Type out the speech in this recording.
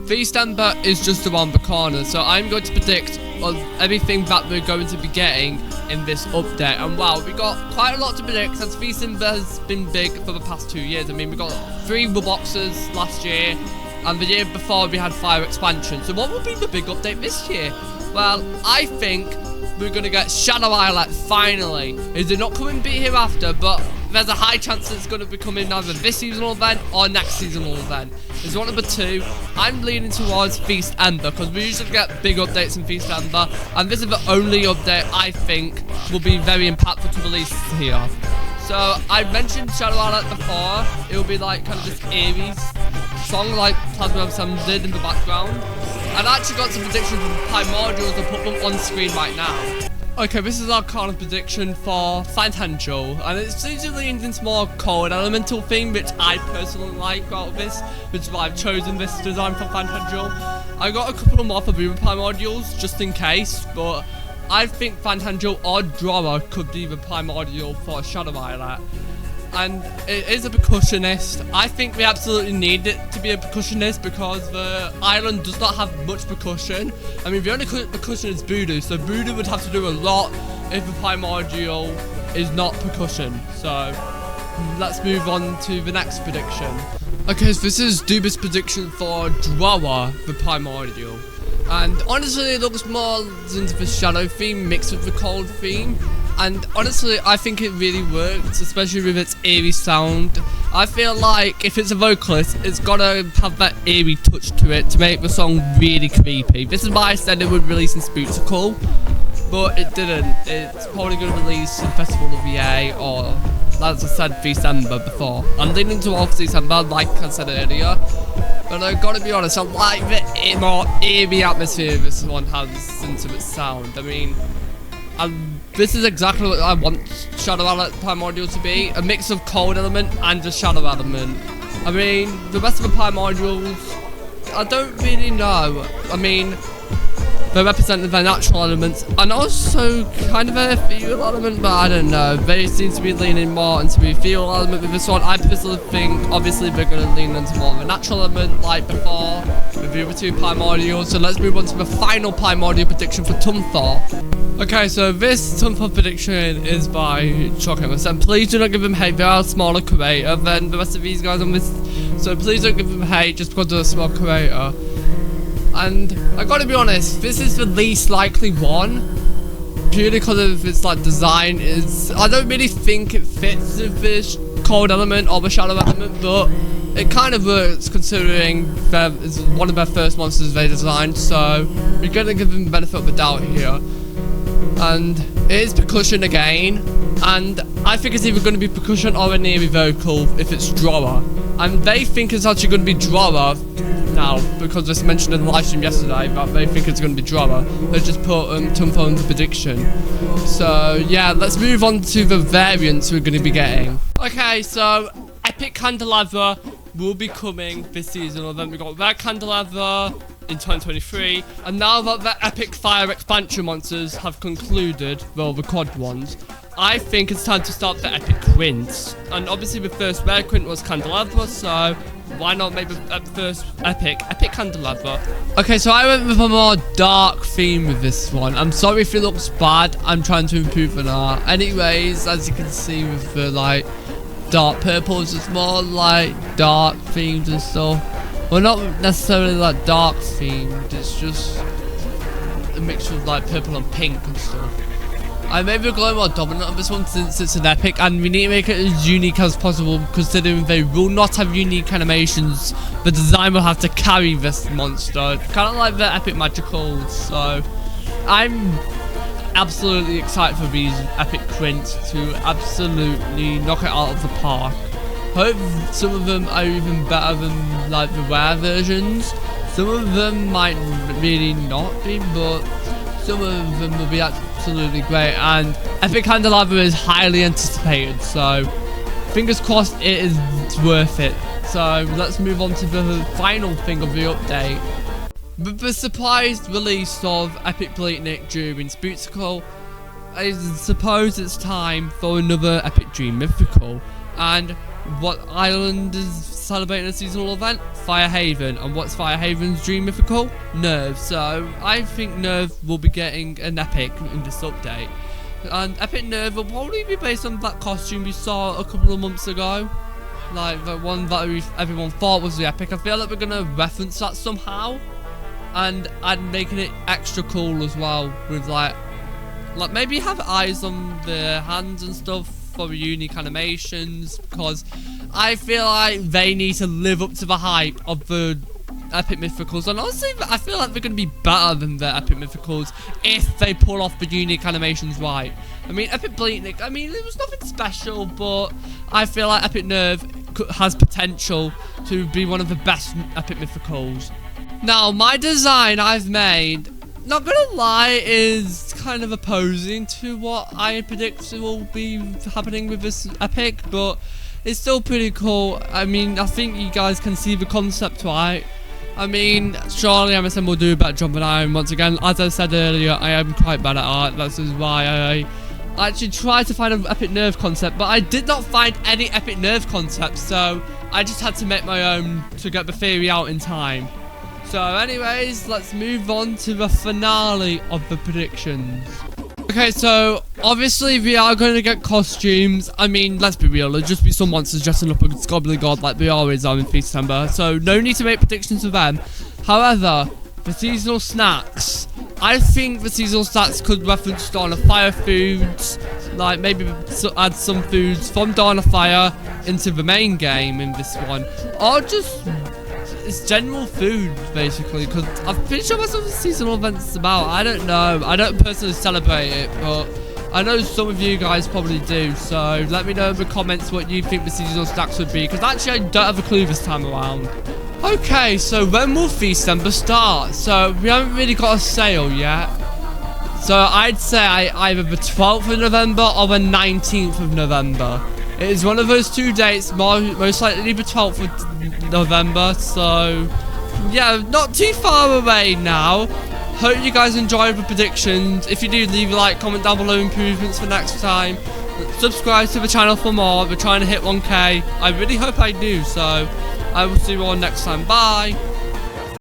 Feast Ember is just around the corner, so I'm going to predict on everything that we're going to be getting in this update. And wow, we got quite a lot to predict since Feast Ember has been big for the past 2 years. I mean, we got 3 boxes last year, and the year before we had Fire expansion. So what will be the big update this year? Well, I think we're going to get Shadow Islet finally. Is it not coming be hereafter, but there's a high chance it's going to be coming either this seasonal event or next seasonal event. It's one of the two. I'm leaning towards Feast Ember because we usually get big updates in Feast Ember, and this is the only update I think will be very impactful to release here. So I mentioned Shadow Islet before. It will be like kind of this eerie song like Plasma Sam did in the background. And I actually got some predictions from Primordials and put them on screen right now. Okay, this is our kind of prediction for Fhandhul, and it's usually into more cold elemental theme, which I personally like out of this, which is why I've chosen this design for Fhandhul. I got a couple more for Primordials just in case, but I think Fhandhul or Droah could be the Primordial for Shadow Islet. And it is a percussionist. I think we absolutely need it to be a percussionist because the island does not have much percussion. I mean, the only percussion is Voodoo, so Voodoo would have to do a lot if the Primordial is not percussion. So let's move on to the next prediction. Okay, so this is Duba's prediction for Droah, the Primordial. And honestly, it looks more into the shadow theme mixed with the cold theme. And honestly, I think it really works, especially with its eerie sound. I feel like if it's a vocalist, it's gotta have that eerie touch to it to make the song really creepy. This is why I said it would release in Spootable, but it didn't. It's probably gonna release in Festival of EA or, as I said, Feast Ember before. I'm leaning towards Feast Ember, like I said earlier. But I gotta be honest, I like the more eerie atmosphere this one has into its sound. I mean, this is exactly what I want Shadow Islet Primordial to be. A mix of cold element and just shadow element. I mean, the rest of the Primordials, I don't really know. I mean, they represent their natural elements and also kind of a ethereal element, but I don't know. They seem to be leaning more into the ethereal element with this one. I personally think, obviously, they're going to lean into more of a natural element like before with the other 2 Primordials. So let's move on to the final Primordial prediction for Tunfore. Okay, so this Tunfore prediction is by Chocolate, and please do not give them hate. They are a smaller creator than the rest of these guys on this, so please don't give them hate just because they're a small creator. And I gotta be honest, this is the least likely one, purely because of its like design. I don't really think it fits with this cold element or the shadow element, but it kind of works considering it's one of their first monsters they designed, so we're gonna give them the benefit of the doubt here. And it is percussion again, and I think it's either going to be percussion or an eerie vocal if it's Droah. And they think it's actually going to be Droah now, because it's mentioned in the live stream yesterday that they think it's going to be Droah. They just put Tunfore in the prediction. So yeah, let's move on to the variants we're going to be getting. Okay, so Epic Candelabra will be coming this season, and then we got Red Candelabra in 2023, and now that the Epic Fire expansion monsters have concluded, well, the quad ones, I think it's time to start the Epic Quints. And obviously the first rare Quint was Candelabra, so why not make the first Epic Candelabra? Okay, so I went with a more dark theme with this one. I'm sorry if it looks bad, I'm trying to improve on art. Anyways, as you can see with the like dark purples, it's more like dark themes and stuff. Well, not necessarily like dark themed, it's just a mixture of like purple and pink and stuff. I may be going more dominant on this one since it's an epic, and we need to make it as unique as possible considering they will not have unique animations. The design will have to carry this monster, kind of like the epic magicals, so I'm absolutely excited for these epic Quints to absolutely knock it out of the park. Hope some of them are even better than like the rare versions. Some of them might really not be, but some of them will be absolutely great. And Epic Candelabra is highly anticipated, so fingers crossed it is worth it. So let's move on to the final thing of the update. With the surprise release of Epic Bleatnik during Spootable, I suppose it's time for another Epic Dream Mythical. And what island is celebrating a seasonal event? Firehaven. And what's Firehaven's dream mythical? Nerve. So I think Nerve will be getting an epic in this update. And epic Nerve will probably be based on that costume we saw a couple of months ago. Like the one that everyone thought was the epic. I feel like we're going to reference that somehow. And making it extra cool as well. With like maybe have eyes on the hands and stuff for unique animations. Because I feel like they need to live up to the hype of the epic mythicals, and honestly I feel like they're going to be better than the epic mythicals if they pull off the unique animations right. I mean, epic Bleaknik, I mean, it was nothing special, but I feel like epic Nerve has potential to be one of the best epic mythicals. Now, my design I've made, not gonna lie, is kind of opposing to what I predict will be happening with this epic, but it's still pretty cool. I mean, I think you guys can see the concept right. I mean, surely MSM will do a better job than I am. Once again, as I said earlier, I am quite bad at art. That's why I actually tried to find an epic Nerve concept, but I did not find any epic Nerve concepts, so I just had to make my own to get the theory out in time. So anyways, let's move on to the finale of the predictions. Okay, so obviously we are going to get costumes. I mean, let's be real, there'll just be some monsters dressing up as Goblin God like they always are in December, so no need to make predictions for them. However, the seasonal snacks, I think the seasonal snacks could reference Dawn of Fire foods, like maybe add some foods from Dawn of Fire into the main game in this one, or just it's general food basically, because I'm pretty sure that's what the seasonal event's about. I don't know, I don't personally celebrate it, but I know some of you guys probably do, so let me know in the comments what you think the seasonal snacks would be, because actually I don't have a clue this time around. Okay, so when will December start? So we haven't really got a sale yet, so I'd say either the 12th of November or the 19th of November. It is one of those two dates, most likely the 12th of November, so yeah, not too far away now. Hope you guys enjoyed the predictions. If you do, leave a like, comment down below improvements for next time. Subscribe to the channel for more. We're trying to hit 1k. I really hope I do, so I will see you all next time. Bye!